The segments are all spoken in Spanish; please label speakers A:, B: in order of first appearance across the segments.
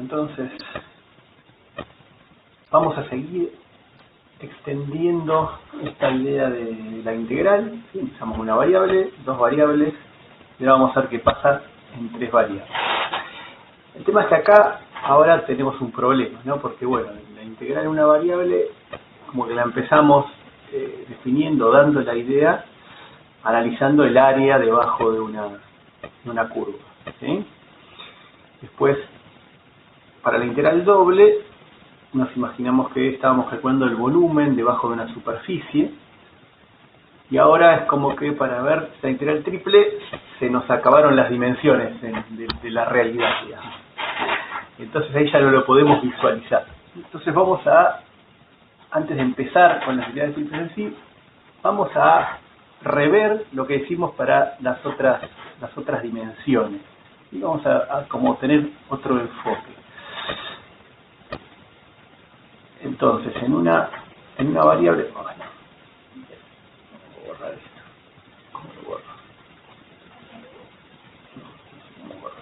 A: entonces vamos a seguir extendiendo esta idea de la integral. ¿Sí? Empezamos con una variable, dos variables, y ahora vamos a ver qué pasa en tres variables. El tema es que acá ahora tenemos un problema, ¿no? Porque bueno, la integral de una variable, como que la empezamos definiendo, dando la idea, analizando el área debajo de una curva, ¿sí? Después, para la integral doble, nos imaginamos que estábamos calculando el volumen debajo de una superficie, y ahora es como que para ver la integral triple se nos acabaron las dimensiones de la realidad, digamos. Entonces ahí ya no lo podemos visualizar. Entonces vamos a, antes de empezar con las integrales triples en sí, vamos a rever lo que decimos para las otras dimensiones. Y vamos a como tener otro enfoque. Entonces, en una variable... Oh, no. Voy a borrar esto. ¿Cómo lo borro? ¿Cómo borro?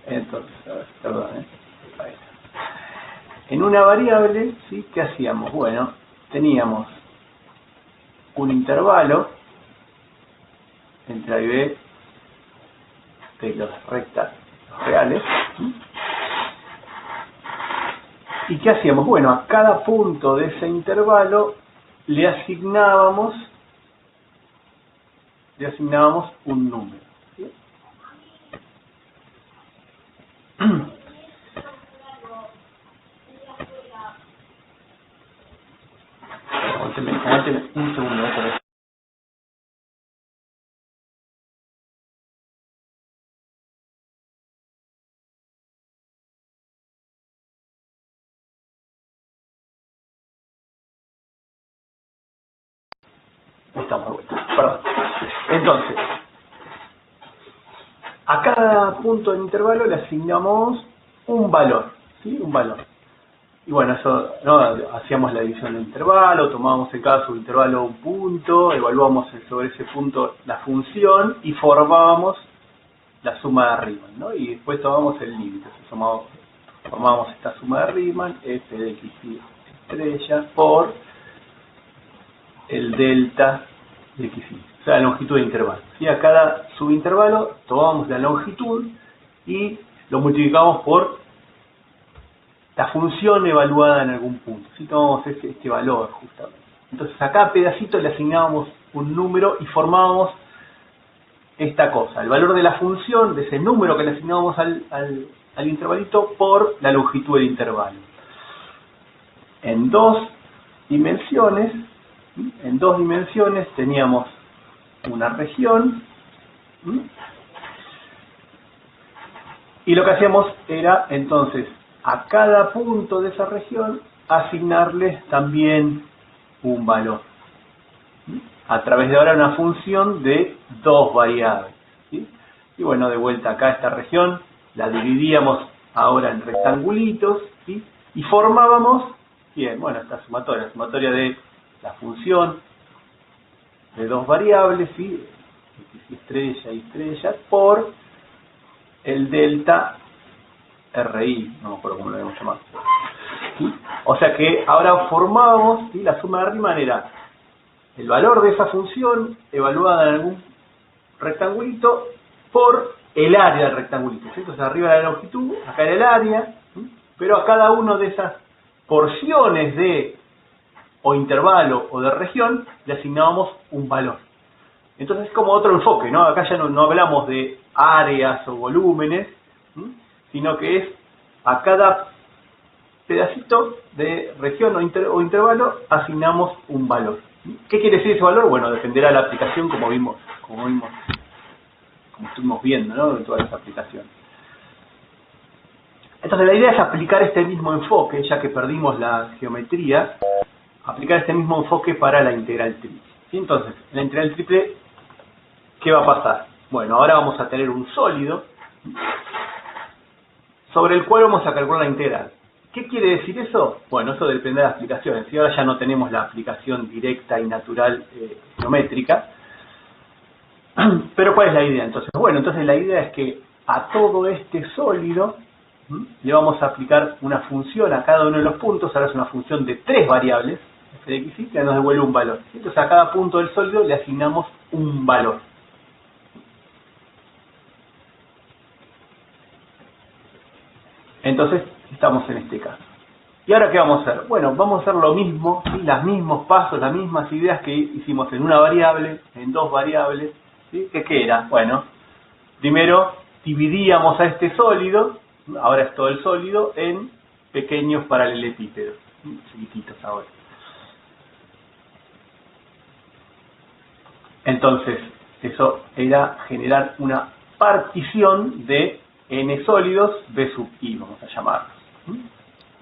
A: Entonces, a ver, perdón, ahí está. En una variable, ¿sí? ¿Qué hacíamos? Bueno, teníamos un intervalo entre A y B de los rectas reales. ¿Y qué hacíamos? Bueno, a cada punto de ese intervalo le asignábamos un número. ¿Sí? Aguánteme un segundo, por eso. Estamos de vuelta. Perdón. Entonces, a cada punto del intervalo le asignamos un valor, ¿sí? Un valor. Y bueno, eso, ¿no? Hacíamos la división del intervalo, tomábamos en cada subintervalo un punto, evaluábamos sobre ese punto la función y formábamos la suma de Riemann, ¿no? Y después tomábamos el límite, formábamos esta suma de Riemann, f de x estrella por el delta de x, o sea, la longitud de intervalo. ¿Sí? A cada subintervalo tomábamos la longitud y lo multiplicamos por la función evaluada en algún punto. ¿Sí? Tomamos este valor justamente. Entonces a cada pedacito le asignábamos un número y formábamos esta cosa, el valor de la función, de ese número que le asignábamos al intervalito por la longitud del intervalo. En dos dimensiones teníamos una región, y lo que hacíamos era entonces a cada punto de esa región asignarles también un valor, a través de ahora una función de dos variables, ¿sí? Y bueno, de vuelta acá esta región la dividíamos ahora en rectangulitos, ¿sí? Y formábamos, bien, bueno, esta sumatoria de la función de dos variables, ¿sí? Estrella y estrella, por el delta RI, no me acuerdo cómo lo habíamos llamado. ¿Sí? O sea que ahora formábamos, ¿sí? La suma de Riemann era el valor de esa función evaluada en algún rectangulito por el área del rectangulito, ¿sí? Entonces arriba era la longitud, acá era el área, ¿sí? Pero a cada una de esas porciones de o intervalo o de región le asignábamos un valor. Entonces es como otro enfoque, ¿no? Acá ya no hablamos de áreas o volúmenes, ¿sí? Sino que es a cada pedacito de región o intervalo asignamos un valor. ¿Qué quiere decir ese valor? Bueno, dependerá de la aplicación, como estuvimos viendo, ¿no? De todas las aplicaciones. Entonces la idea es aplicar este mismo enfoque, ya que perdimos la geometría, aplicar este mismo enfoque para la integral triple. ¿Sí? Entonces, en la integral triple, ¿qué va a pasar? Bueno, ahora vamos a tener un sólido sobre el cual vamos a calcular la integral. ¿Qué quiere decir eso? Bueno, eso depende de las aplicaciones. Y ahora ya no tenemos la aplicación directa y natural geométrica. Pero ¿cuál es la idea? Entonces, bueno, entonces la idea es que a todo este sólido le vamos a aplicar una función a cada uno de los puntos. Ahora es una función de 3 variables, f de x, y que nos devuelve un valor. Entonces a cada punto del sólido le asignamos un valor. Entonces estamos en este caso. ¿Y ahora qué vamos a hacer? Bueno, vamos a hacer lo mismo, ¿sí? Los mismos pasos, las mismas ideas que hicimos en una variable, en 2 variables. ¿Sí? ¿Qué era? Bueno, primero dividíamos a este sólido, ahora es todo el sólido, en pequeños paralelepípedos, chiquititos ahora. Entonces, eso era generar una partición de n sólidos b sub i, vamos a llamarlos.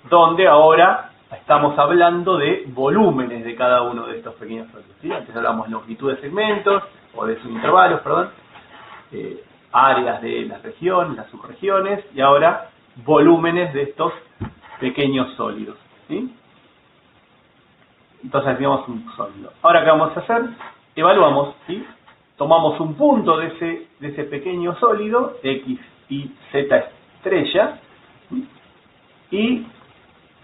A: Donde ahora estamos hablando de volúmenes de cada uno de estos pequeños sólidos. ¿Sí? Antes hablamos de longitud de segmentos, o de subintervalos, perdón, áreas de las regiones, las subregiones, y ahora volúmenes de estos pequeños sólidos. ¿Sí? Entonces digamos un sólido. Ahora, ¿qué vamos a hacer? Evaluamos, ¿sí? Tomamos un punto de ese pequeño sólido, x, y, z estrella, ¿sí? Y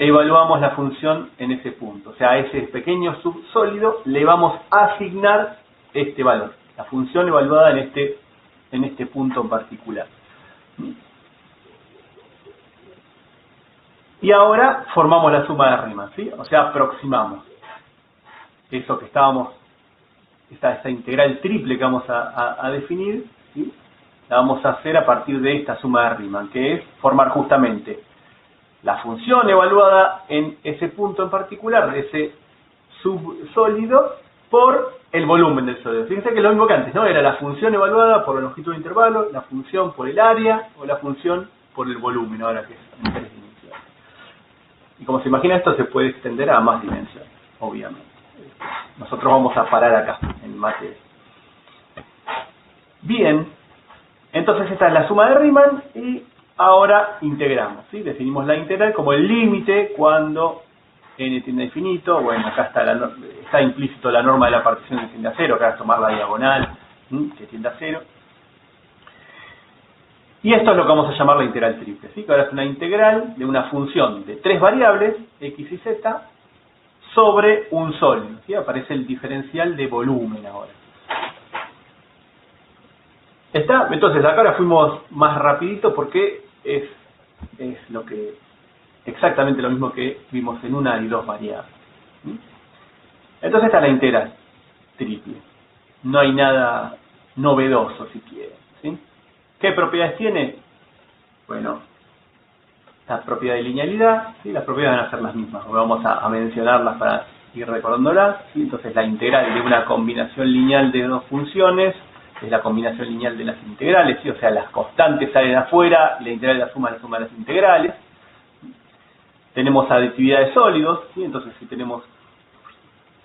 A: evaluamos la función en ese punto. O sea, a ese pequeño subsólido le vamos a asignar este valor, la función evaluada en este punto en particular. Y ahora formamos la suma de Riemann, ¿sí? O sea, aproximamos eso que estábamos, esta integral triple que vamos a definir, ¿sí? La vamos a hacer a partir de esta suma de Riemann, que es formar justamente la función evaluada en ese punto en particular de ese subsólido por el volumen del sólido. Fíjense que es lo mismo que antes, ¿no? Era la función evaluada por la longitud de intervalo, la función por el área o la función por el volumen, ahora que es en 3 dimensiones. Y como se imagina, esto se puede extender a más dimensiones, obviamente. Nosotros vamos a parar acá, en materia. Bien, entonces esta es la suma de Riemann y ahora integramos, ¿sí? Definimos la integral como el límite cuando n tiende a infinito. Bueno, acá está implícito la norma de la partición que tiende a 0, acá es tomar la diagonal, que tiende a 0. Y esto es lo que vamos a llamar la integral triple, ¿sí? Que ahora es una integral de una función de 3 variables, x y z, sobre un sólido, ¿sí? Aparece el diferencial de volumen ahora. ¿Está? Entonces, acá ahora fuimos más rapidito porque es exactamente lo mismo que vimos en una y 2 variables. ¿Sí? Entonces esta es la integral triple. No hay nada novedoso, si quieren. ¿Sí? ¿Qué propiedades tiene? Bueno, la propiedad de linealidad, ¿sí? Las propiedades van a ser las mismas. Vamos a mencionarlas para ir recordándolas. ¿Sí? Entonces la integral de una combinación lineal de 2 funciones es la combinación lineal de las integrales, ¿sí? O sea, las constantes salen afuera, la integral de la suma de las integrales. Tenemos aditividad de sólidos, ¿sí? Entonces si tenemos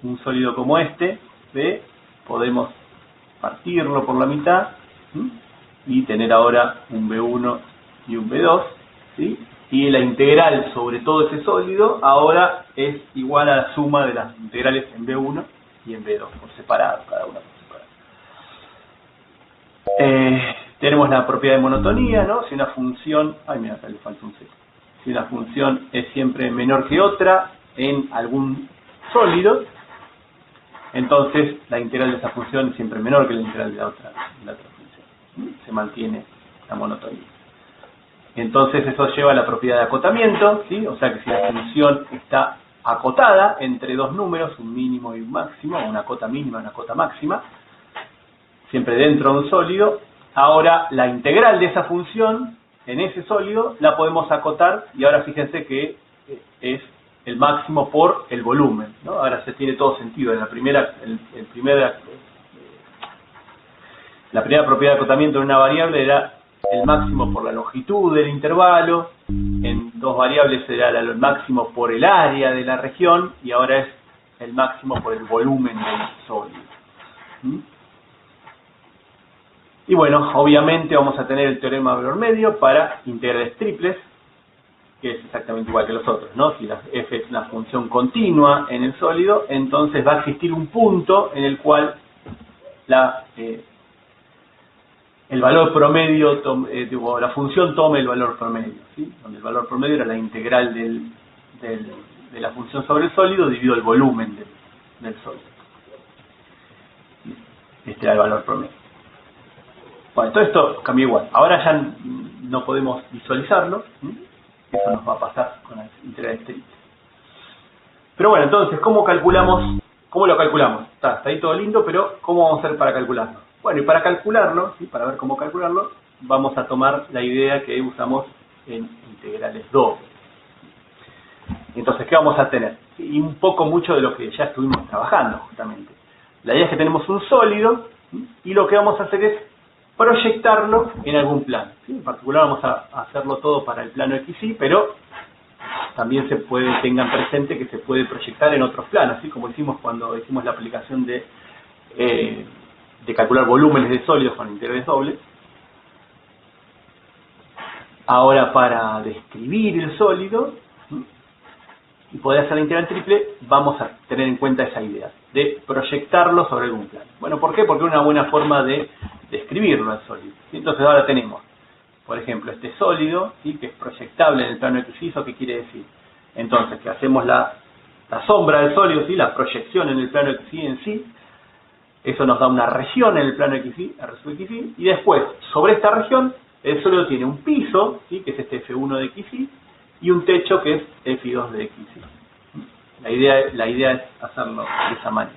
A: un sólido como este, ¿ve? Podemos partirlo por la mitad, ¿sí? Y tener ahora un B1 y un B2, ¿sí? Y la integral sobre todo ese sólido ahora es igual a la suma de las integrales en B1 y en B2, por separado, cada una por separado. Tenemos la propiedad de monotonía, ¿no? Si una función, ay mira, acá le falta un C. Si una función es siempre menor que otra en algún sólido, entonces la integral de esa función es siempre menor que la integral de la otra función. Se mantiene la monotonía. Entonces eso lleva a la propiedad de acotamiento, ¿sí? O sea que si la función está acotada entre 2 números, un mínimo y un máximo, una cota mínima y una cota máxima, siempre dentro de un sólido, ahora la integral de esa función en ese sólido la podemos acotar y ahora fíjense que es el máximo por el volumen, ¿no? Ahora se tiene todo sentido. En la primera propiedad de acotamiento de una variable era el máximo por la longitud del intervalo, en 2 variables era el máximo por el área de la región y ahora es el máximo por el volumen del sólido. Y bueno, obviamente vamos a tener el teorema de valor medio para integrales triples, que es exactamente igual que los otros, ¿no? Si la f es una función continua en el sólido, entonces va a existir un punto en el cual el valor promedio, o la función tome el valor promedio, ¿sí? Donde el valor promedio era la integral de la función sobre el sólido dividido el volumen del sólido. Este era el valor promedio. Bueno, todo esto cambió igual. Ahora ya no podemos visualizarlo. Eso nos va a pasar con las integrales triples. Pero bueno, entonces, ¿cómo lo calculamos? Está ahí todo lindo, pero ¿cómo vamos a hacer para calcularlo? Bueno, y para calcularlo, ¿sí? Para ver cómo calcularlo, vamos a tomar la idea que usamos en integrales dobles. Entonces, ¿qué vamos a tener? Y un poco mucho de lo que ya estuvimos trabajando, justamente. La idea es que tenemos un sólido, ¿sí? Y lo que vamos a hacer es proyectarlo en algún plano, ¿sí? En particular vamos a hacerlo todo para el plano XY, pero también tengan presente que se puede proyectar en otros planos, ¿sí? Como hicimos cuando hicimos la aplicación de calcular volúmenes de sólidos con integrales dobles. Ahora, para describir el sólido, ¿sí? Y poder hacer la integral triple, vamos a tener en cuenta esa idea de proyectarlo sobre algún plano. Bueno, ¿por qué? Porque es una buena forma de describirlo al sólido, ¿sí? Entonces ahora tenemos, por ejemplo, este sólido, ¿sí? Que es proyectable en el plano XY. ¿Eso qué quiere decir? Entonces, que hacemos la sombra del sólido, ¿sí? La proyección en el plano XY en sí, eso nos da una región en el plano XY, R sub XY, y después, sobre esta región, el sólido tiene un piso, ¿sí? Que es este F1 de XY, y un techo que es F2 de XY. La idea es hacerlo de esa manera.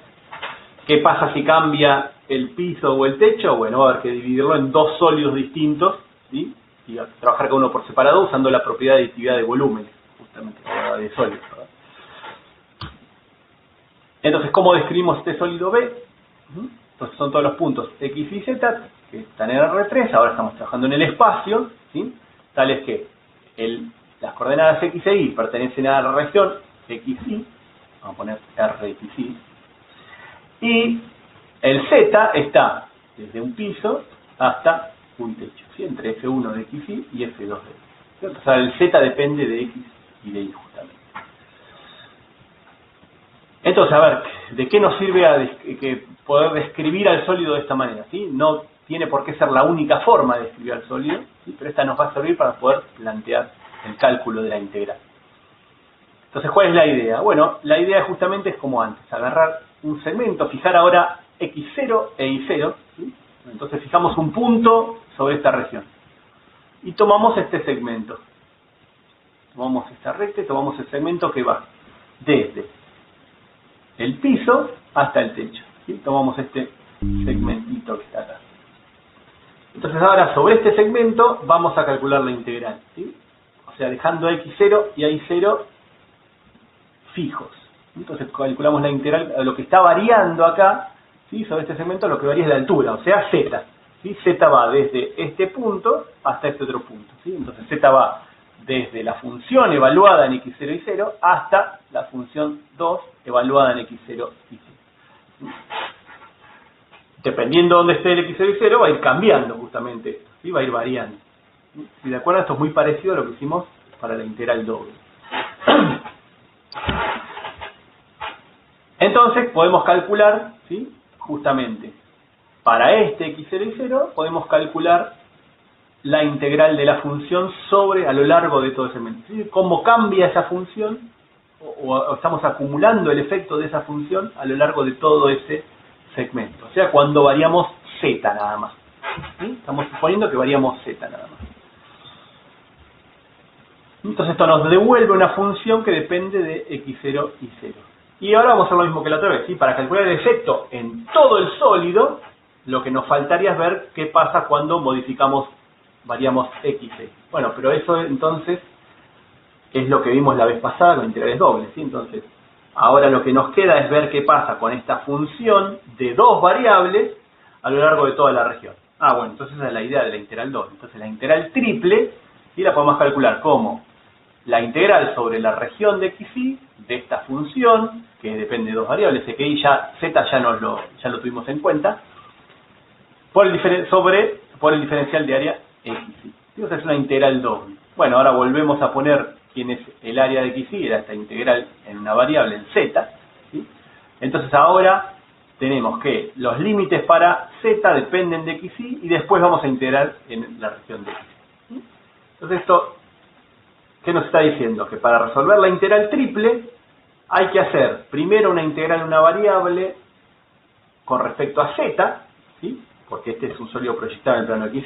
A: ¿Qué pasa si cambia el piso o el techo? Bueno, va a haber que dividirlo en dos sólidos distintos, ¿sí? Y a trabajar cada uno por separado usando la propiedad de aditividad de volumen, justamente, de sólidos, ¿verdad? Entonces, ¿cómo describimos este sólido B? Entonces son todos los puntos X y Z que están en R3, ahora estamos trabajando en el espacio, ¿sí? Tales que las coordenadas X e Y pertenecen a la región XY, vamos a poner RXY, y el Z está desde un piso hasta un techo, ¿sí? Entre F1 de XY y F2 de XY. O sea, el Z depende de X y de Y justamente. Entonces, a ver, ¿de qué nos sirve poder describir al sólido de esta manera? ¿Sí? No tiene por qué ser la única forma de describir al sólido, ¿sí? Pero esta nos va a servir para poder plantear el cálculo de la integral. Entonces, ¿cuál es la idea? Bueno, la idea justamente es como antes, agarrar un segmento, fijar ahora X0 e Y0, ¿sí? Entonces fijamos un punto sobre esta región. Y tomamos este segmento. Tomamos esta recta y tomamos el segmento que va desde el piso hasta el techo, ¿sí? Tomamos este segmentito que está acá. Entonces ahora sobre este segmento vamos a calcular la integral, ¿sí? O sea, dejando X0 y Y0 fijos. Entonces calculamos la integral, lo que está variando acá, ¿sí? Sobre este segmento lo que varía es la altura, o sea, Z, ¿sí? Z va desde este punto hasta este otro punto, ¿sí? Entonces Z va desde la función evaluada en X0 y 0 hasta la función 2 evaluada en X0 y 0. Dependiendo de dónde esté el X0 y 0 va a ir cambiando justamente esto, ¿sí? Va a ir variando. Si de acuerdo, esto es muy parecido a lo que hicimos para la integral doble. Entonces podemos calcular, ¿sí? Justamente para este X0 y 0 podemos calcular la integral de la función a lo largo de todo ese segmento, ¿sí? Cómo cambia esa función o estamos acumulando el efecto de esa función a lo largo de todo ese segmento, o sea, cuando variamos Z nada más, ¿sí? Estamos suponiendo que variamos Z nada más. Entonces esto nos devuelve una función que depende de X0 y 0. Y ahora vamos a hacer lo mismo que la otra vez, ¿sí? Para calcular el efecto en todo el sólido, lo que nos faltaría es ver qué pasa cuando variamos X. Bueno, pero eso entonces es lo que vimos la vez pasada con integrales dobles, ¿sí? Entonces, ahora lo que nos queda es ver qué pasa con esta función de dos variables a lo largo de toda la región. Bueno, entonces esa es la idea de la integral doble. Entonces la integral triple, ¿sí? La podemos calcular como la integral sobre la región de XY de esta función, que depende de dos variables, X y Z ya lo tuvimos en cuenta, por el diferencial de área XY. Entonces es una integral doble. Bueno, ahora volvemos a poner quién es el área de x, y era esta integral en una variable en z, ¿sí? Entonces ahora tenemos que los límites para z dependen de x, y después vamos a integrar en la región de x. ¿Sí? Entonces esto, ¿qué nos está diciendo? Que para resolver la integral triple hay que hacer primero una integral en una variable con respecto a z, ¿sí? Porque este es un sólido proyectado en el plano x,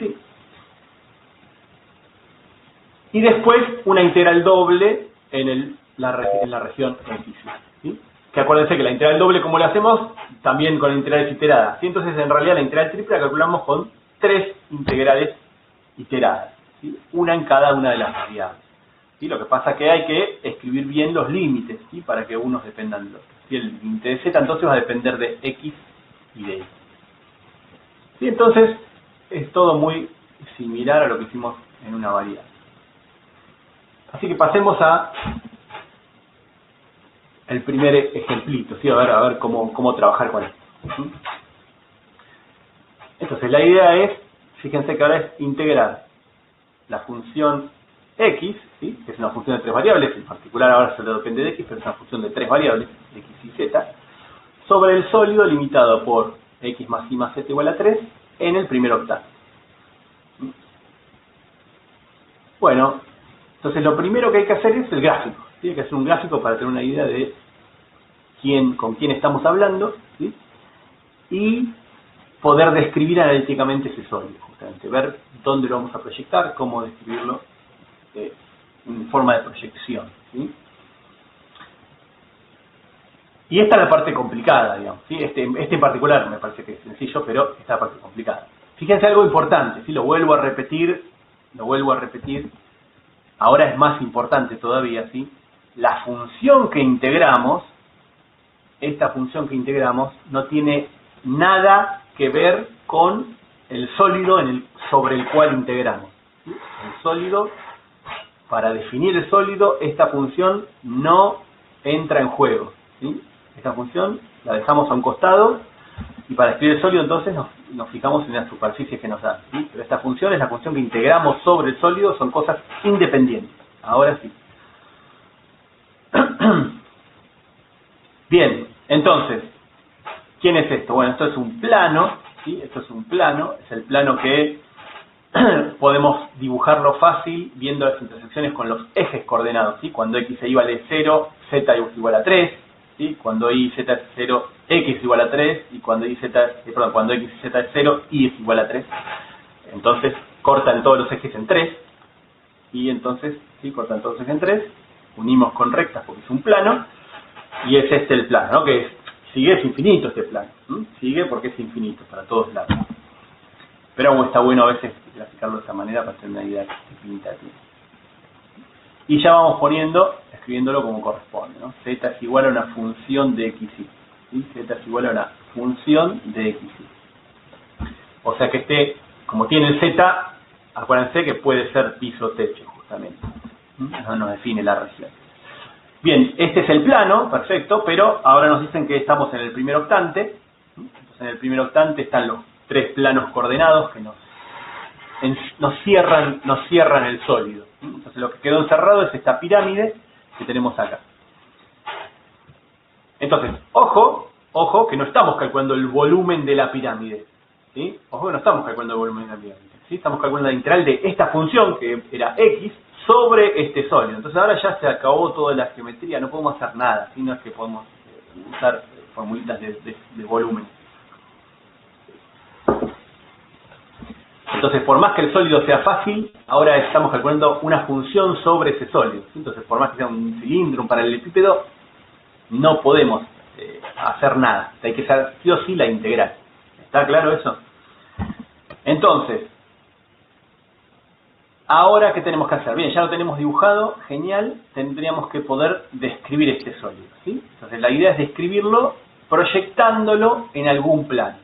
A: y después una integral doble en la región x, ¿sí? Que acuérdense que la integral doble, como la hacemos, también con integrales iteradas, ¿sí? Entonces en realidad la integral triple la calculamos con 3 integrales iteradas, ¿sí? Una en cada una de las variables, ¿sí? Lo que pasa es que hay que escribir bien los límites, ¿sí? Para que unos dependan de otros, ¿sí? El límite de z entonces va a depender de x y de y. ¿Sí? Entonces es todo muy similar a lo que hicimos en una variable. Así que pasemos a el primer ejemplito, ¿sí? A ver cómo trabajar con esto. Entonces la idea es, fíjense que ahora es integrar la función x, ¿sí? Que es una función de 3 variables, en particular ahora solo depende de x, pero es una función de 3 variables, x y z, sobre el sólido limitado por x más y más z igual a 3 en el primer octavo. Bueno, entonces lo primero que hay que hacer es el gráfico, ¿sí? Hay que hacer un gráfico para tener una idea de con quién estamos hablando, ¿sí? Y poder describir analíticamente ese sólido, justamente, ver dónde lo vamos a proyectar, cómo describirlo en forma de proyección, ¿sí? Y esta es la parte complicada, digamos, ¿sí? Este en particular me parece que es sencillo, pero esta es la parte complicada. Fíjense algo importante, ¿sí? Lo vuelvo a repetir, ahora es más importante todavía, ¿sí? La función que integramos, esta función que integramos, no tiene nada que ver con el sólido sobre el cual integramos, ¿sí? El sólido, para definir el sólido, esta función no entra en juego, ¿sí? Esta función la dejamos a un costado, y para escribir el sólido entonces nos fijamos en las superficies que nos dan, ¿sí? Pero esta función es la función que integramos sobre el sólido, son cosas independientes. Ahora sí. Bien, entonces, ¿quién es esto? Bueno, esto es un plano, ¿sí? Esto es un plano, es el plano que podemos dibujarlo fácil viendo las intersecciones con los ejes coordenados, ¿sí? Cuando x e y vale 0, z es igual a 3, ¿sí? Cuando y z es 0, x es igual a 3, y cuando x y z es 0, y es igual a 3. Entonces cortan todos los ejes en 3, y entonces, ¿sí? Cortan todos los ejes en 3, unimos con rectas porque es un plano, y es este el plano, ¿no? Que es infinito este plano, ¿sí? Sigue porque es infinito para todos lados. Pero está bueno a veces graficarlo de esta manera para tener una idea infinita. Y ya vamos escribiéndolo como corresponde, ¿no? Z es igual a una función de x, ¿sí? Z es igual a una función de x. O sea que como tiene el z, acuérdense que puede ser piso-techo, justamente. No nos define la región. Bien, este es el plano, perfecto, pero ahora nos dicen que estamos en el primer octante. Entonces en el primer octante están los 3 planos coordenados que nos cierran el sólido. Entonces lo que quedó encerrado es esta pirámide que tenemos acá. Entonces, ojo que no estamos calculando el volumen de la pirámide, ¿sí? Ojo que no estamos calculando el volumen de la pirámide, ¿sí? Estamos calculando la integral de esta función, que era x, sobre este sólido. Entonces ahora ya se acabó toda la geometría, no podemos hacer nada, ¿sí? No es que podemos usar formulitas de volumen. Entonces, por más que el sólido sea fácil, ahora estamos calculando una función sobre ese sólido, ¿sí? Entonces, por más que sea un cilindro, un paralelepípedo, no podemos hacer nada. Hay que hacer sí o sí la integral. ¿Está claro eso? Entonces, ahora, ¿qué tenemos que hacer? Bien, ya lo tenemos dibujado, genial. Tendríamos que poder describir este sólido, ¿sí? Entonces, la idea es describirlo proyectándolo en algún plano.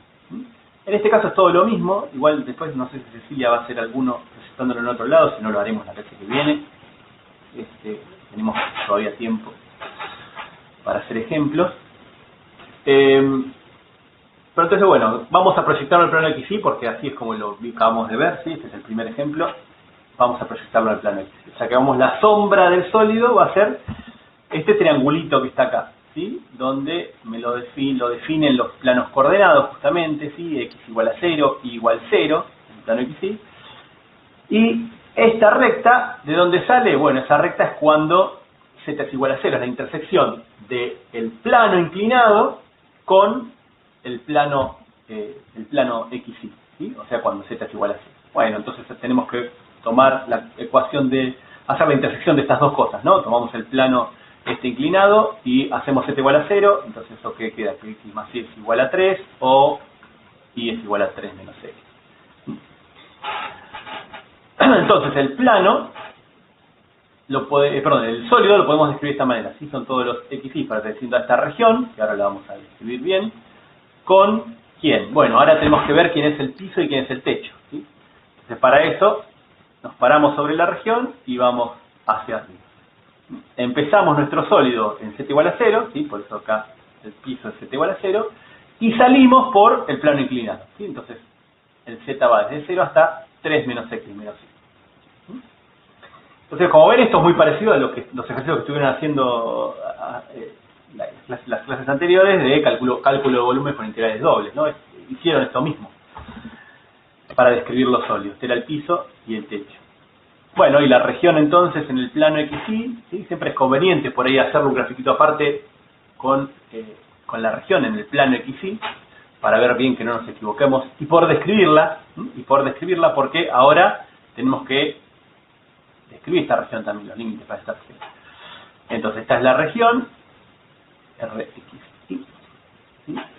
A: En este caso es todo lo mismo, igual después no sé si Cecilia va a hacer alguno proyectándolo en otro lado, si no lo haremos la clase que viene. Tenemos todavía tiempo para hacer ejemplos. Pero entonces, bueno, vamos a proyectarlo en el plano XY porque así es como lo acabamos de ver, ¿sí? Este es el primer ejemplo. vamos a proyectarlo al plano X. O sea que vamos, la sombra del sólido va a ser este triangulito que está acá, ¿sí? Donde me lo definen los planos coordenados justamente, ¿sí? X igual a 0, Y igual 0, en el plano X, ¿sí? Y esta recta, ¿de dónde sale? Bueno, esa recta es cuando z es igual a 0, es la intersección del plano inclinado con el plano XY, ¿sí? O sea, cuando z es igual a 0. Bueno, entonces tenemos que tomar la ecuación hacer la intersección de estas dos cosas, ¿no? Tomamos el plano inclinado y hacemos z igual a 0, entonces eso que queda, que x más y es igual a 3 o y es igual a 3 menos x. Entonces el plano, el sólido lo podemos describir de esta manera, ¿sí? Son todos los xy perteneciendo a esta región, que ahora la vamos a describir bien, con ¿quién? Bueno, ahora tenemos que ver quién es el piso y quién es el techo, ¿sí? Entonces para eso nos paramos sobre la región y vamos hacia arriba. Empezamos nuestro sólido en z igual a 0, ¿sí? Por eso acá el piso es z igual a 0, y salimos por el plano inclinado, ¿sí? Entonces el z va desde 0 hasta 3 menos x menos y. Entonces, como ven, esto es muy parecido a los ejercicios que estuvieron haciendo las clases anteriores de cálculo de volumen con integrales dobles, ¿no? Hicieron esto mismo para describir los sólidos. Este era el piso y el techo. Bueno, y la región entonces en el plano XY, ¿sí? Siempre es conveniente por ahí hacer un grafiquito aparte con la región en el plano XY para ver bien que no nos equivoquemos y por describirla, porque ahora tenemos que describir esta región también, los límites para esta región. Entonces esta es la región RXY, ¿sí?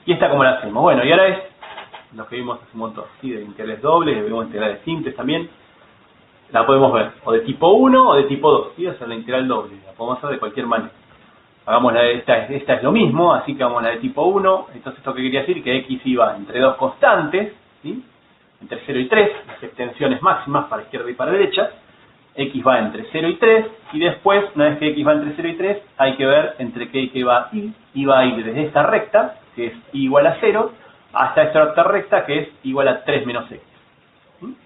A: Y esta cómo la hacemos. Bueno, y ahora es lo que vimos hace un montón, ¿sí? De integrales dobles, vimos integrales simples también. La podemos ver o de tipo 1 o de tipo 2, ¿sí? O sea, la integral doble, la podemos hacer de cualquier manera. Hagamos esta es lo mismo, así que hagamos la de tipo 1. Entonces esto que quería decir que x iba entre dos constantes, ¿sí? Entre 0 y 3, las extensiones máximas para izquierda y para derecha. X va entre 0 y 3, y después, una vez que x va entre 0 y 3, hay que ver entre qué y qué va y. Y va a ir desde esta recta, que es y igual a 0, hasta esta otra recta, que es igual a 3 menos x. ¿Sí?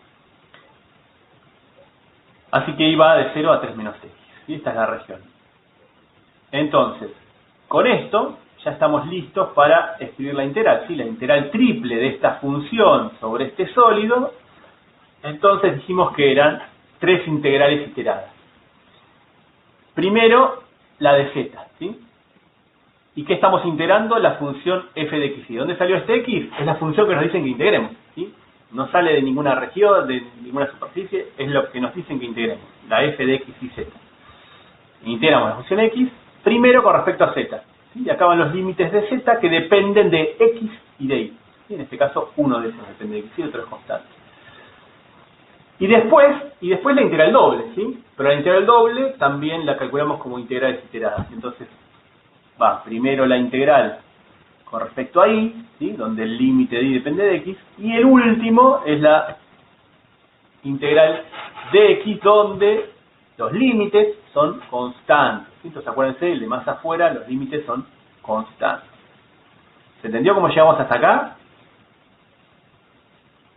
A: Así que y va de 0 a 3 menos x. ¿Sí? Esta es la región. Entonces, con esto ya estamos listos para escribir la integral, ¿sí? La integral triple de esta función sobre este sólido. Entonces dijimos que eran 3 integrales iteradas. Primero, la de z, ¿sí? ¿Y qué estamos integrando? La función f de x. ¿Y dónde salió este x? Es la función que nos dicen que integremos, ¿sí? No sale de ninguna región, de ninguna superficie, es lo que nos dicen que integremos, la f de x y z. Integramos la función x, primero con respecto a z, ¿sí? Y acá van los límites de z que dependen de x y de y. ¿Sí? En este caso, uno de esos depende de x y otro es constante. Y después la integral doble, ¿sí? Pero la integral doble también la calculamos como integrales iteradas. Entonces, va primero la integral con respecto a y, ¿sí? Donde el límite de y depende de x, y el último es la integral de x, donde los límites son constantes, ¿sí? Entonces acuérdense, el de más afuera, los límites son constantes. ¿Se entendió cómo llegamos hasta acá?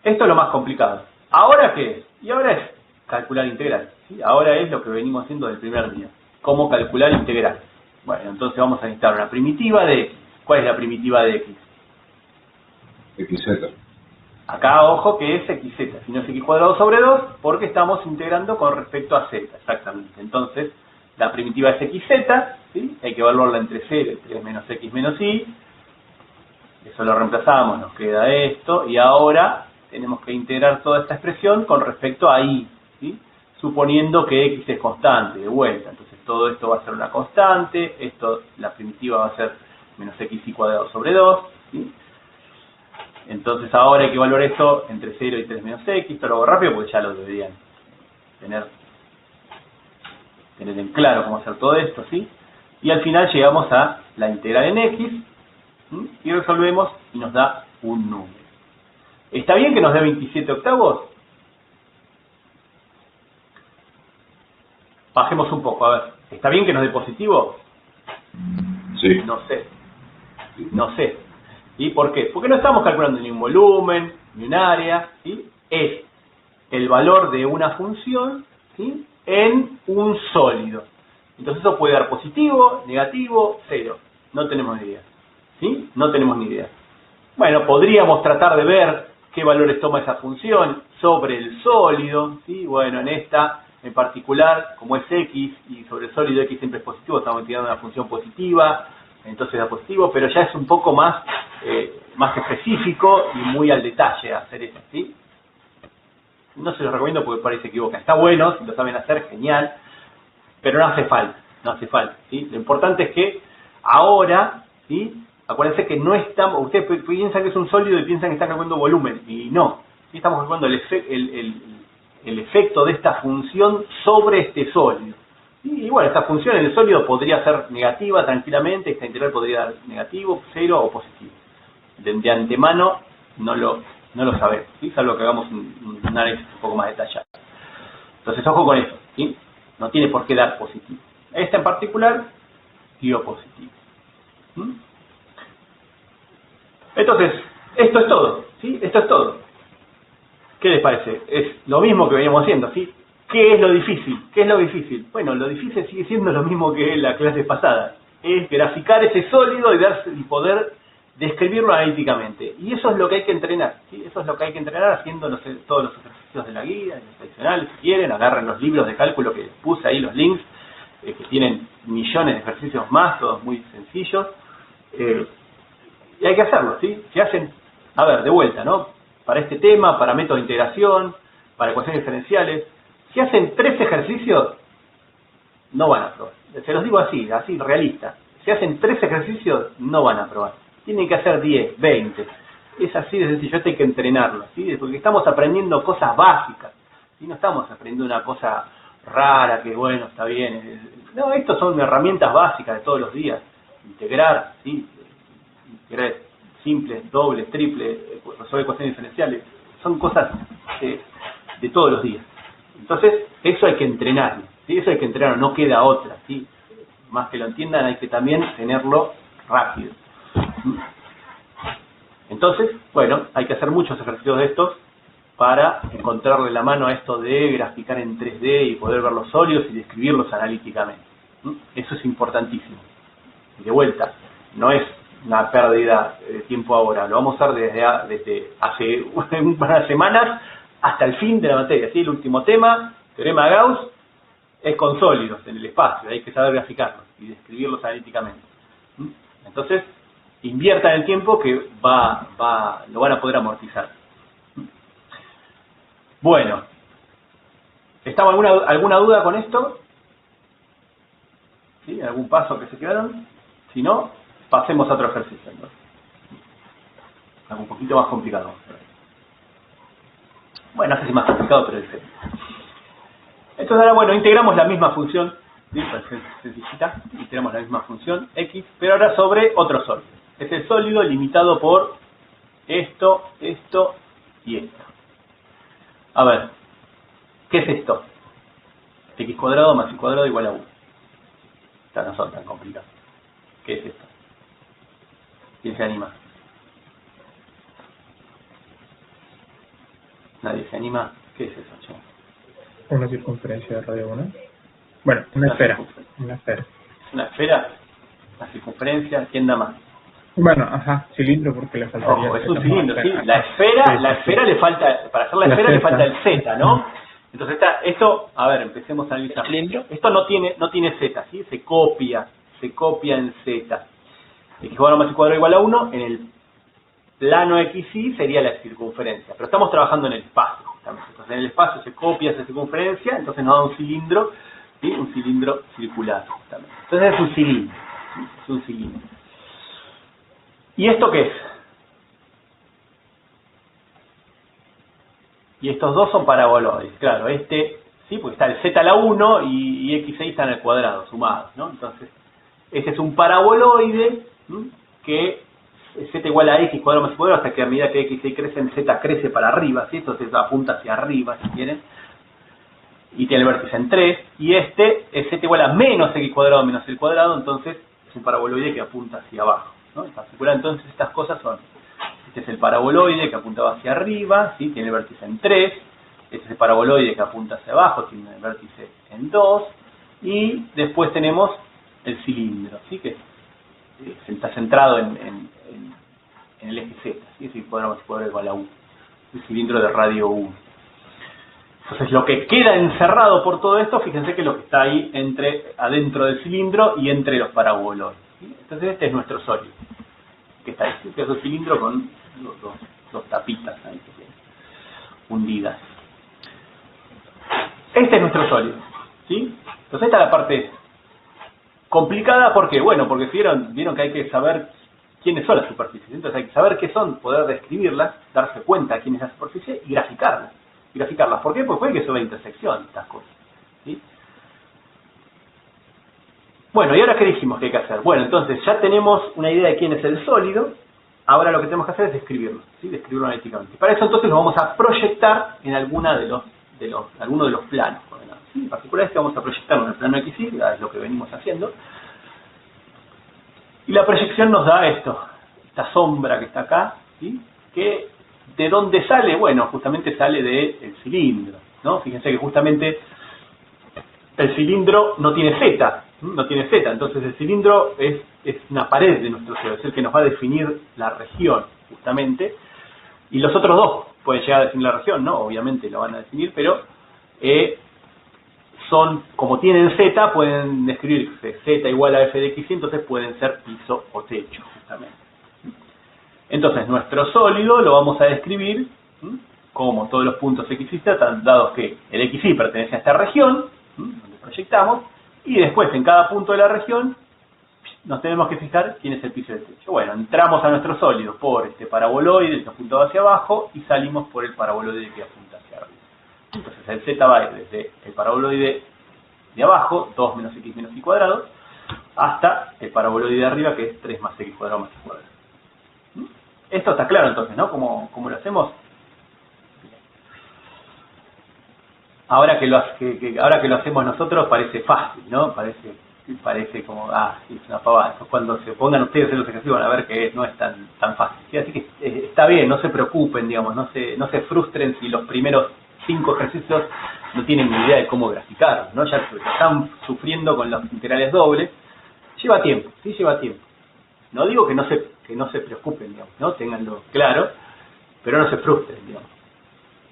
A: Esto es lo más complicado. ¿Ahora qué es? Y ahora es calcular integral, ¿sí? Ahora es lo que venimos haciendo del primer día. ¿Cómo calcular integral? Bueno, entonces vamos a necesitar una primitiva de x. ¿Cuál es la primitiva de x?
B: XZ.
A: Acá, ojo, que es xz, si no es x cuadrado sobre 2, porque estamos integrando con respecto a z, exactamente. Entonces, la primitiva es xz, ¿sí? Hay que evaluarla entre 0 y 3 menos x menos y. Eso lo reemplazamos, nos queda esto, y ahora tenemos que integrar toda esta expresión con respecto a y, ¿sí? Suponiendo que x es constante, de vuelta. Entonces todo esto va a ser una constante, la primitiva va a ser menos xy cuadrado sobre 2, ¿sí? Entonces ahora hay que evaluar esto entre 0 y 3 menos x, pero lo hago rápido porque ya lo deberían tener en claro cómo hacer todo esto, ¿sí? Y al final llegamos a la integral en x, ¿sí? Y resolvemos y nos da un número. ¿Está bien que nos dé 27 octavos? Bajemos un poco, a ver. ¿Está bien que nos dé positivo?
B: Sí.
A: No sé. ¿Y por qué? Porque no estamos calculando ni un volumen, ni un área, ¿sí? Es el valor de una función, ¿sí?, en un sólido. Entonces eso puede dar positivo, negativo, cero. No tenemos ni idea. ¿Sí? No tenemos ni idea. Bueno, podríamos tratar de ver qué valores toma esa función sobre el sólido, ¿sí? Bueno, en esta en particular, como es x y sobre el sólido x siempre es positivo, estamos tirando una función positiva, entonces da positivo, pero ya es un poco más específico y muy al detalle hacer eso, ¿sí? No se los recomiendo porque parece equivoca. Está bueno, si lo saben hacer, genial, pero no hace falta, ¿sí? Lo importante es que ahora, ¿sí?, acuérdense que no estamos, ustedes piensan que es un sólido y piensan que están calculando volumen, y no, ¿sí? Estamos calculando el efecto de esta función sobre este sólido. Y bueno, esta función en el sólido podría ser negativa tranquilamente, esta integral podría dar negativo, cero o positivo. De antemano no lo sabemos, ¿sí?, salvo que hagamos un análisis un poco más detallado. Entonces, ojo con eso, ¿sí? No tiene por qué dar positivo. Esta en particular dio positivo. Entonces, esto es todo, ¿sí? Esto es todo. ¿Qué les parece? Es lo mismo que veníamos haciendo, ¿sí? ¿Qué es lo difícil? ¿Qué es lo difícil? Bueno, lo difícil sigue siendo lo mismo que en la clase pasada. Es graficar ese sólido y poder describirlo analíticamente. Y eso es lo que hay que entrenar, ¿sí? Eso es lo que hay que entrenar haciendo todos los ejercicios de la guía, los adicionales, si quieren, agarren los libros de cálculo que puse ahí, los links, que tienen millones de ejercicios más, todos muy sencillos. Y hay que hacerlo, ¿sí? Se hacen, a ver, de vuelta, ¿no? Para este tema, para métodos de integración, para ecuaciones diferenciales, si hacen 3 ejercicios, no van a aprobar. Se los digo así realista. Si hacen 3 ejercicios, no van a aprobar. Tienen que hacer 10, 20. Es así de sencillo, esto hay que entrenarlo, ¿sí? Porque estamos aprendiendo cosas básicas, ¿sí? No estamos aprendiendo una cosa rara que, bueno, está bien. No, estos son herramientas básicas de todos los días. Integrar, ¿sí? Integrar simples, dobles, triples, resolver ecuaciones diferenciales. Son cosas de todos los días. Entonces, eso hay que entrenarlo, ¿sí? Eso hay que entrenarlo, no queda otra, ¿sí? Más que lo entiendan, hay que también tenerlo rápido. Entonces, bueno, hay que hacer muchos ejercicios de estos para encontrarle la mano a esto de graficar en 3D y poder ver los sólidos y describirlos analíticamente. Eso es importantísimo. Y de vuelta, no es una pérdida de tiempo ahora, lo vamos a hacer desde hace unas semanas hasta el fin de la materia, ¿sí? El último tema, teorema de Gauss, es con sólidos en el espacio, hay que saber graficarlos y describirlos analíticamente. Entonces, inviertan el tiempo que lo van a poder amortizar. Bueno, ¿estaba alguna duda con esto? ¿Sí? ¿Algún paso que se quedaron? Si no, pasemos a otro ejercicio, ¿no? Algo un poquito más complicado. Bueno, no sé si más complicado, pero es serio. Entonces ahora, bueno, integramos la misma función, ¿sí? Sencillita, integramos la misma función x, pero ahora sobre otro sólido. Es el sólido limitado por esto, esto y esto. A ver, ¿qué es esto? X cuadrado más y cuadrado igual a 1. Estas no son tan complicadas. ¿Qué es esto? ¿Quién se anima? ¿Nadie se anima? ¿Qué es eso, che?
C: Una circunferencia de radio 1. Bueno, una esfera. Una esfera.
A: ¿Una esfera? ¿Una circunferencia? ¿Quién da más?
C: Bueno, ajá, cilindro porque le faltaría...
A: Ojo, es un cilindro, ¿sí? La esfera le falta, para hacer la esfera le falta el z, ¿no? Entonces esto, a ver, empecemos a analizar. Esto no tiene z, ¿sí? Se copia en z. X cuadrado más y cuadrado igual a 1, en el plano XY sería la circunferencia, pero estamos trabajando en el espacio, justamente. Entonces en el espacio se copia esa circunferencia, entonces nos da un cilindro, ¿sí? Un cilindro circular, justamente. Entonces es un cilindro, ¿sí? Es un cilindro. ¿Y esto qué es? Y estos dos son paraboloides, claro, sí, porque está el z a la 1 y x6 están al cuadrado, sumados, ¿no? Entonces, este es un paraboloide, ¿sí?, que z igual a x cuadrado más y cuadrado, hasta que a medida que x6 crece, z crece para arriba, ¿sí? Entonces apunta hacia arriba, si quieren, y tiene el vértice en 3, y este es z igual a menos x cuadrado menos el cuadrado, entonces es un paraboloide que apunta hacia abajo, ¿no? En particular, entonces, estas cosas son: este es el paraboloide que apuntaba hacia arriba, ¿sí? Tiene el vértice en 3, este es el paraboloide que apunta hacia abajo, tiene el vértice en 2, y después tenemos el cilindro, ¿sí? Que está centrado en el eje Z, ¿sí? Es el cuadrado igual a U, el cilindro de radio 1. Entonces lo que queda encerrado por todo esto, fíjense que es lo que está ahí adentro del cilindro y entre los paraboloides, ¿sí? Entonces este es nuestro sólido, que está ahí, ¿sí? Que es un cilindro con dos tapitas ahí hundidas. Este es nuestro sólido, ¿sí? Entonces esta es la parte complicada, ¿por qué? Bueno, porque vieron que hay que saber quiénes son las superficies, entonces hay que saber qué son, poder describirlas, darse cuenta de quién es la superficie y graficarlas. ¿Por qué? Porque puede que sea una intersección estas cosas, ¿sí? Bueno, ¿y ahora qué dijimos que hay que hacer? Bueno, entonces ya tenemos una idea de quién es el sólido, ahora lo que tenemos que hacer es describirlo, ¿sí? Describirlo analíticamente. Para eso entonces lo vamos a proyectar en alguno de los planos, ¿sí? En particular vamos a proyectarlo en el plano XY, es lo que venimos haciendo, y la proyección nos da esta sombra que está acá, ¿sí? Que ¿de dónde sale? Bueno, justamente sale del cilindro, ¿no? Fíjense que justamente el cilindro no tiene Z, entonces el cilindro es una pared de nuestro cielo, es el que nos va a definir la región, justamente, y los otros dos pueden llegar a definir la región, ¿no? Obviamente lo van a definir, pero como tienen Z, pueden describirse Z igual a f de x, entonces pueden ser piso o techo, justamente. Entonces, nuestro sólido lo vamos a describir como todos los puntos x y z, dados que el xy pertenece a esta región, donde proyectamos, y después en cada punto de la región nos tenemos que fijar quién es el piso y el techo. Bueno, entramos a nuestro sólido por este paraboloide que apunta hacia abajo y salimos por el paraboloide que apunta hacia arriba. Entonces el z va a ir desde el paraboloide de abajo, 2 menos x menos y cuadrado, hasta el paraboloide de arriba, que es 3 más x cuadrado más y cuadrado. Esto está claro entonces, ¿no? ¿Cómo lo hacemos? Ahora que lo hacemos nosotros parece fácil, ¿no? Parece como, sí, es una pavada. Cuando se pongan ustedes en los ejercicios van a ver que no es tan fácil, ¿sí? Así que está bien, no se preocupen, digamos, no se frustren si los primeros 5 ejercicios no tienen ni idea de cómo graficar, ¿no? Ya están sufriendo con los integrales dobles. Lleva tiempo, sí, lleva tiempo. No digo que no se preocupen, digamos, ¿no? Ténganlo claro, pero no se frustren, digamos.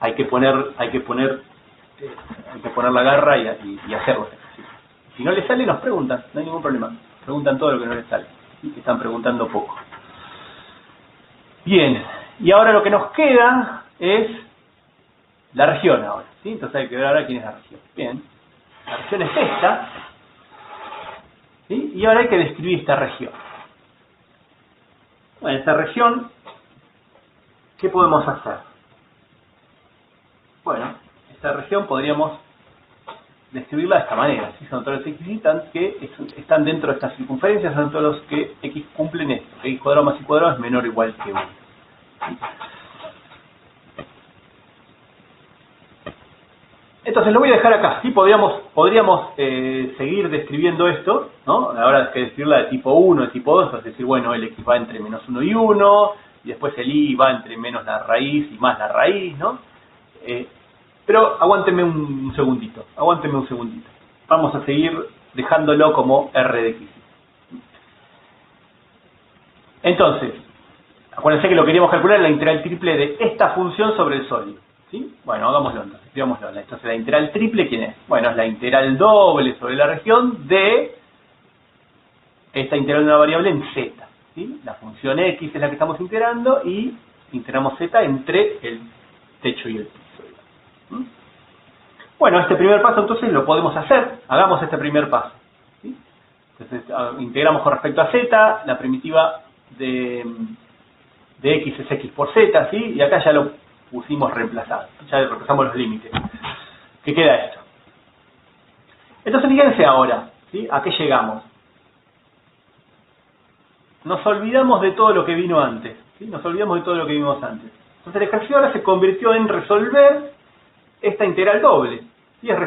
A: Hay que poner la garra y hacerlo. Si no les sale, nos preguntan, no hay ningún problema. Preguntan todo lo que no les sale, ¿sí? Que están preguntando poco. Bien, y ahora lo que nos queda es la región ahora, ¿sí? Entonces hay que ver ahora quién es la región. Bien, la región es esta, ¿sí? Y ahora hay que describir esta región. Bueno, esta región, ¿qué podemos hacer? Bueno, esta región podríamos describirla de esta manera, ¿sí? Son todos los x que están dentro de estas circunferencias, son todos los que x cumplen esto, que x cuadrado más y cuadrado es menor o igual que 1. ¿Sí? Entonces lo voy a dejar acá, ¿sí? Podríamos seguir describiendo esto, ¿no? Ahora es que describirla de tipo 1, de tipo 2, es decir, bueno, el x va entre menos 1 y 1, y después el y va entre menos la raíz y más la raíz, ¿no? Pero aguántenme un segundito. Vamos a seguir dejándolo como r de x. Entonces, acuérdense que lo queríamos calcular en la integral triple de esta función sobre el sólido, ¿sí? Bueno, hagámoslo entonces, escribámoslo. Entonces, la integral triple, ¿quién es? Bueno, es la integral doble sobre la región de esta integral de una variable en z, ¿sí? La función x es la que estamos integrando y integramos z entre el techo y el piso. Bueno, este primer paso entonces lo podemos hacer. Hagamos este primer paso, ¿sí? Entonces integramos con respecto a z, la primitiva de x es x por z, ¿sí? Y acá ya lo pusimos reemplazado, ya reemplazamos los límites. ¿Qué queda esto? Entonces fíjense ahora, ¿sí? ¿A qué llegamos? Nos olvidamos de todo lo que vino antes, ¿sí? Entonces el ejercicio ahora se convirtió en resolver esta integral doble, y es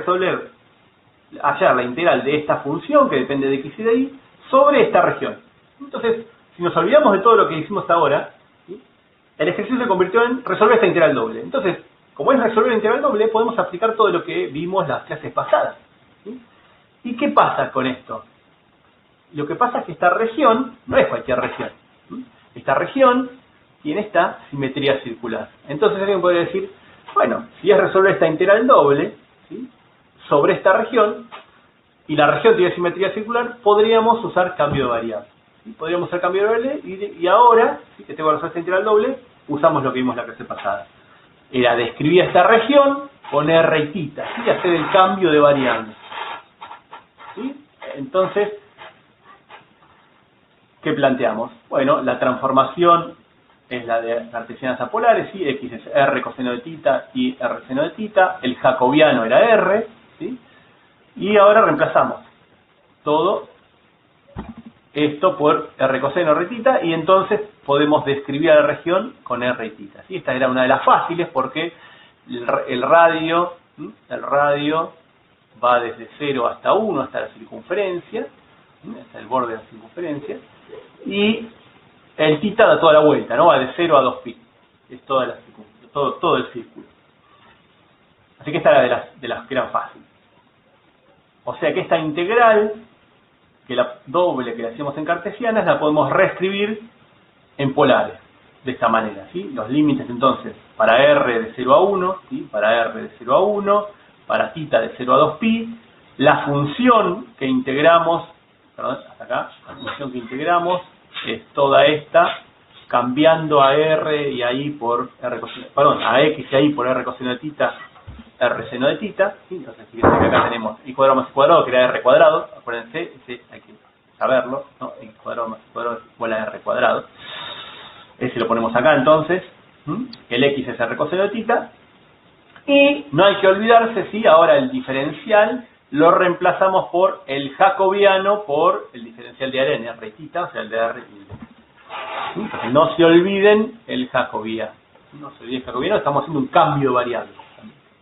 A: hallar la integral de esta función que depende de x y de y sobre esta región. Entonces, si nos olvidamos de todo lo que hicimos ahora, ¿sí? El ejercicio se convirtió en resolver esta integral doble. Entonces, como es resolver la integral doble, podemos aplicar todo lo que vimos las clases pasadas, ¿sí? ¿Y qué pasa con esto? Lo que pasa es que esta región no es cualquier región, ¿sí? Esta región tiene esta simetría circular. Entonces alguien podría decir, bueno, si es resolver esta integral doble, ¿sí?, sobre esta región, y la región tiene simetría circular, podríamos usar cambio de variable, ¿sí? Podríamos usar cambio de variable, y ahora, ¿sí?, que tengo que resolver esta integral doble, usamos lo que vimos la clase pasada. Era describir esta región con R y tita, ¿sí?, y hacer el cambio de variable, ¿sí? Entonces, ¿qué planteamos? Bueno, la transformación es la de cartesianas apolares, ¿sí? X es R coseno de tita y R seno de tita, el jacobiano era R, ¿sí? Y ahora reemplazamos todo esto por R coseno R tita, y entonces podemos describir a la región con R y tita, ¿sí? Esta era una de las fáciles porque el radio va desde 0 hasta 1, hasta la circunferencia, ¿sí?, hasta el borde de la circunferencia, y el tita da toda la vuelta, ¿no? Va de 0 a 2pi, es toda la todo el círculo. Así que esta era de las que eran fáciles. O sea que esta integral, que la doble que la hacíamos en cartesianas, la podemos reescribir en polares, de esta manera, ¿sí? Los límites entonces, para r de 0 a 1, ¿sí?, para r de 0 a 1, para tita de 0 a 2pi, la función que integramos, perdón, hasta acá, la función que integramos es toda esta, cambiando a r y a i por r coseno, perdón, a x y a i por r coseno de tita, r seno de tita, ¿sí? Entonces fíjense que acá tenemos i cuadrado más i cuadrado, que era r cuadrado, acuérdense, ese hay que saberlo, ¿no? X cuadrado más i cuadrado es igual a r cuadrado. Ese lo ponemos acá entonces, el x es r coseno de tita, y no hay que olvidarse, ¿sí?, ahora el diferencial lo reemplazamos por el jacobiano por el diferencial de r en r y tita, o sea el de r y d. Entonces no se olviden el jacobiano, no se olviden el jacobiano, estamos haciendo un cambio de variable.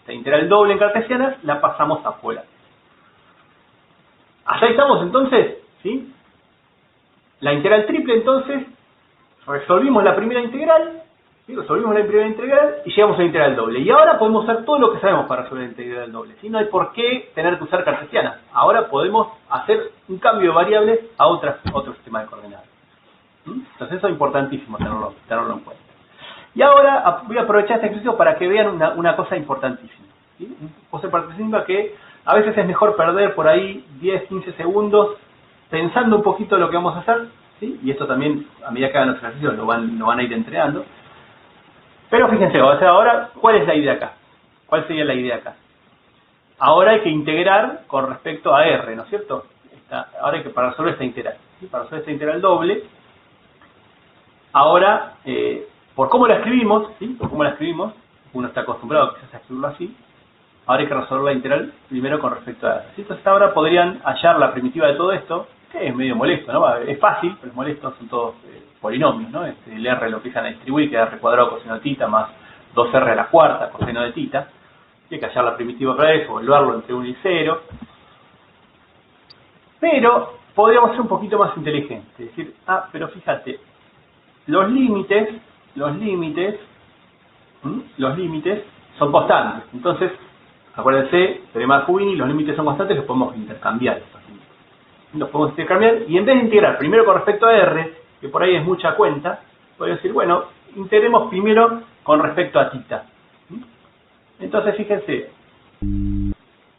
A: Esta integral doble en cartesianas la pasamos a polar. Hasta ahí estamos entonces, ¿sí? La integral triple entonces, resolvimos la primera integral, ¿sí?, resolvimos la primera integral y llegamos a la integral doble. Y ahora podemos hacer todo lo que sabemos para resolver la integral doble, ¿sí? No hay por qué tener que usar cartesianas. Ahora podemos hacer un cambio de variables a otro sistema de coordenadas. Entonces eso es importantísimo tenerlo en cuenta. Y ahora voy a aprovechar este ejercicio para que vean una cosa importantísima, ¿sí? Una cosa importantísima que a veces es mejor perder por ahí 10, 15 segundos pensando un poquito lo que vamos a hacer, ¿sí? Y esto también, a medida que hagan los ejercicios, lo van a ir entrenando. Pero fíjense, o sea, ahora, ¿cuál es la idea acá? ¿Cuál sería la idea acá? Ahora hay que integrar con respecto a R, ¿no es cierto? Ahora hay que, para resolver esta integral, ¿sí?, para resolver esta integral doble, ahora, por cómo la escribimos, ¿sí?, por cómo la escribimos, uno está acostumbrado quizás a escribirlo así, ahora hay que resolver la integral primero con respecto a R, ¿sí? Entonces ahora podrían hallar la primitiva de todo esto, que es medio molesto, ¿no? Es fácil, pero es molesto, son todos polinomios, ¿no? El R lo empiezan a distribuir, queda R cuadrado coseno de tita más 2R a la cuarta coseno de tita, y hay que hallar la primitiva para eso, volverlo entre 1 y 0, pero podríamos ser un poquito más inteligentes, es decir, pero fíjate, los límites son constantes. Entonces, acuérdense, teorema de Fubini, los límites son constantes, los podemos intercambiar. Los podemos intercambiar y en vez de integrar primero con respecto a R, que por ahí es mucha cuenta, podemos decir, bueno, integremos primero con respecto a tita. Entonces, fíjense,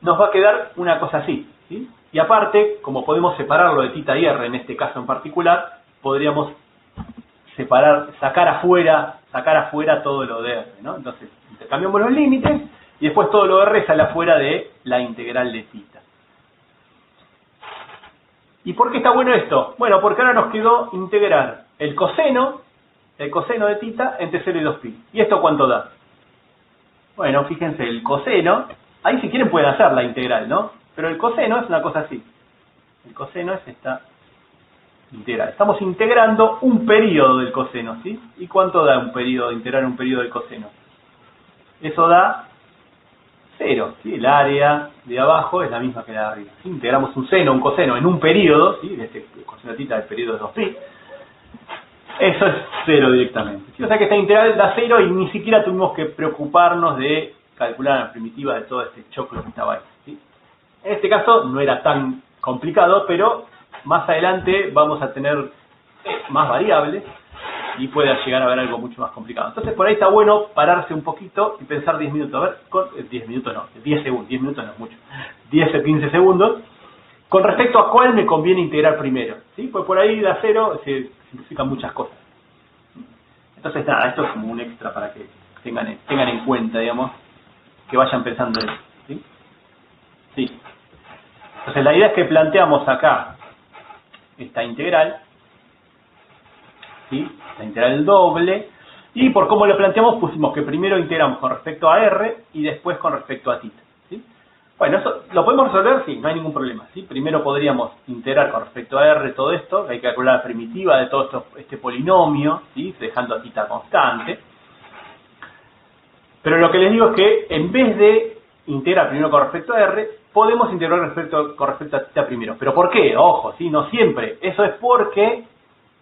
A: nos va a quedar una cosa así, ¿sí? Y aparte, como podemos separarlo de tita y R en este caso en particular, podríamos sacar afuera todo lo de R, ¿no? Entonces, intercambiamos los límites y después todo lo de R sale afuera de la integral de tita. ¿Y por qué está bueno esto? Bueno, porque ahora nos quedó integrar el coseno de tita entre 0 y 2pi. ¿Y esto cuánto da? Bueno, fíjense, el coseno, ahí si quieren pueden hacer la integral, ¿no? Pero el coseno es una cosa así. El coseno es esta integral. Estamos integrando un periodo del coseno, ¿sí? ¿Y cuánto da integrar un periodo del coseno? Eso da 0, ¿sí? El área de abajo es la misma que la de arriba. Si integramos un seno, un coseno en un periodo, ¿sí?, de este coseno de tita del periodo de 2pi, eso es 0 directamente. ¿Sí? O sea que esta integral da 0 y ni siquiera tuvimos que preocuparnos de calcular la primitiva de todo este choclo que estaba ahí. ¿Sí? En este caso no era tan complicado, pero más adelante vamos a tener más variables y puede llegar a haber algo mucho más complicado. Entonces por ahí está bueno pararse un poquito y pensar 10 minutos. A ver, 10 minutos no, 10 segundos, 10 minutos no es mucho, 10 o 15 segundos, con respecto a cuál me conviene integrar primero. ¿Sí? Pues por ahí da 0, se simplifican muchas cosas. Entonces nada, esto es como un extra para que tengan en cuenta, digamos, que vayan pensando en eso. ¿Sí? Sí. Entonces la idea es que planteamos acá esta integral, ¿sí? La integral doble, y por cómo lo planteamos pusimos que primero integramos con respecto a r y después con respecto a θ. ¿Sí? Bueno, eso lo podemos resolver, sí, no hay ningún problema. ¿Sí? Primero podríamos integrar con respecto a r todo esto, hay que calcular la primitiva de todo este polinomio, ¿sí? Dejando a θ constante. Pero lo que les digo es que en vez de integrar primero con respecto a r, podemos integrar con respecto a θ primero. ¿Pero por qué? Ojo, ¿sí? No siempre. Eso es porque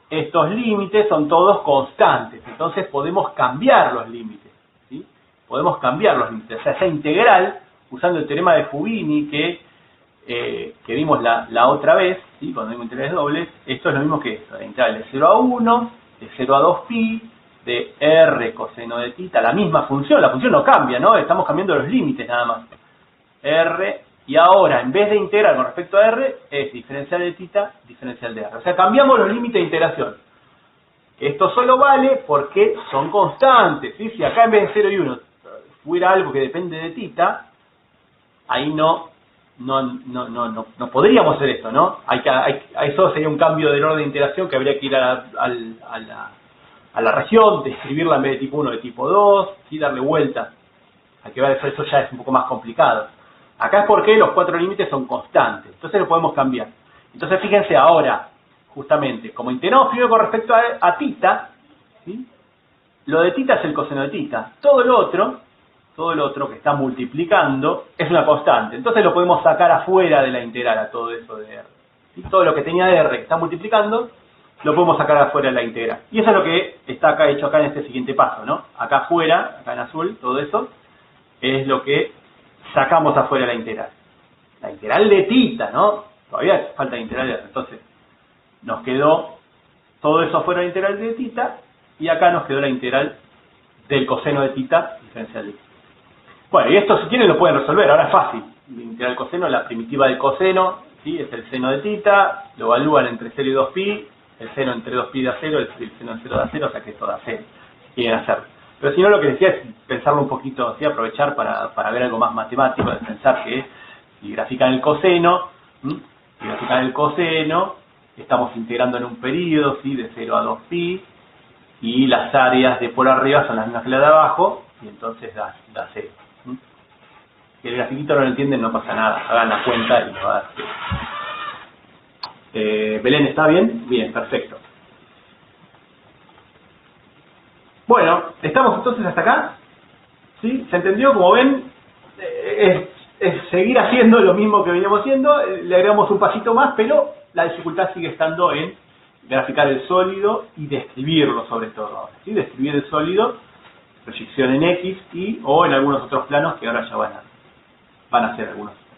A: estos límites son todos constantes. Entonces podemos cambiar los límites. ¿Sí? Podemos cambiar los límites. O sea, esa integral, usando el teorema de Fubini que vimos la otra vez, ¿sí? Cuando vimos integrales dobles, esto es lo mismo que esto. La integral de 0 a 1, de 0 a 2pi, de r coseno de θ, la misma función. La función no cambia, ¿no? Estamos cambiando los límites nada más. R, y ahora, en vez de integrar con respecto a r, es diferencial de θ, diferencial de r. O sea, cambiamos los límites de integración. Esto solo vale porque son constantes, ¿sí? Si acá en vez de 0 y 1 fuera algo que depende de θ, ahí no podríamos hacer esto, ¿no? Eso sería un cambio del orden de integración que habría que ir a la región, describirla en vez de tipo 1 de tipo 2, y darle vuelta. Hay que ver eso ya es un poco más complicado. Acá es porque los 4 límites son constantes, entonces lo podemos cambiar. Entonces fíjense ahora, justamente, como integramos primero con respecto a θ, ¿sí? Lo de θ es el coseno de θ. Todo lo otro que está multiplicando es una constante. Entonces lo podemos sacar afuera de la integral a todo eso de r. ¿Sí? Todo lo que tenía de r que está multiplicando, lo podemos sacar afuera de la integral. Y eso es lo que está acá hecho acá en este siguiente paso, ¿no? Acá afuera, acá en azul, todo eso es lo que sacamos afuera de la integral. La integral de θ, ¿no? Todavía falta la integral de r. Entonces, nos quedó todo eso afuera de la integral de θ, y acá nos quedó la integral del coseno de θ diferencial de θ. Bueno, y esto si quieren lo pueden resolver, ahora es fácil. La integral del coseno, la primitiva del coseno, ¿sí? Es el seno de θ, lo evalúan entre 0 y 2pi, el seno entre 2pi da 0, el seno en 0 da 0, o sea que esto da 0, si quieren hacerlo. Pero si no, lo que decía es pensarlo un poquito, ¿sí? Aprovechar para ver algo más matemático, de pensar que si grafican el coseno, estamos integrando en un periodo, ¿sí? De 0 a 2pi, y las áreas de por arriba son las mismas que las de abajo, y entonces da 0. Si el grafiquito no lo entienden, no pasa nada, hagan la cuenta y lo va a dar 0. Belén, ¿está bien? Bien, perfecto. Bueno, estamos entonces hasta acá. ¿Sí? ¿Se entendió? Como ven, es seguir haciendo lo mismo que veníamos haciendo, le agregamos un pasito más, pero la dificultad sigue estando en graficar el sólido y describirlo sobre todo. ¿Sí? Describir el sólido, proyección en X o en algunos otros planos que ahora ya van a hacer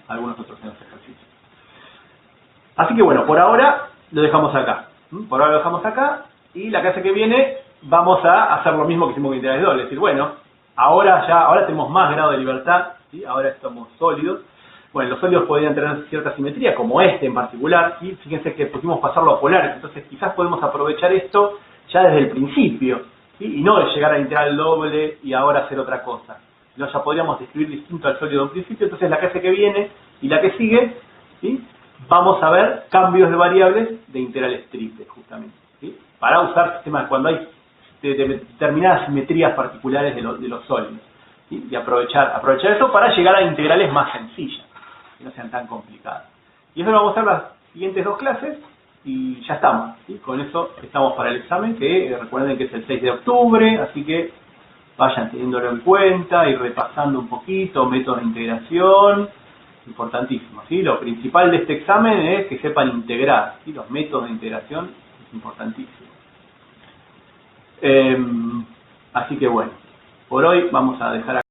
A: algunos otros en los ejercicios. Así que bueno, por ahora lo dejamos acá. Por ahora lo dejamos acá, y la clase que viene vamos a hacer lo mismo que hicimos con integrales dobles. Es decir, bueno, ahora tenemos más grado de libertad, ¿sí? Ahora estamos sólidos. Bueno, los sólidos podrían tener cierta simetría, como este en particular, ¿sí? Fíjense que pusimos pasarlo a polares, entonces quizás podemos aprovechar esto ya desde el principio, ¿sí? Y no de llegar a integral doble y ahora hacer otra cosa. No, ya podríamos describir distinto al sólido de un principio. Entonces la clase que viene y la que sigue, ¿sí? Vamos a ver cambios de variables de integrales triples, justamente, ¿sí? Para usar sistemas cuando hay determinadas simetrías particulares de los sólidos, ¿sí? Y aprovechar eso para llegar a integrales más sencillas, que no sean tan complicadas. Y eso lo vamos a hacer las siguientes 2 clases y ya estamos, ¿sí? Con eso estamos para el examen, que recuerden que es el 6 de octubre, así que vayan teniéndolo en cuenta y repasando un poquito, métodos de integración, importantísimo, ¿sí? Lo principal de este examen es que sepan integrar, ¿sí? Los métodos de integración es importantísimo. Así que bueno, por hoy vamos a dejar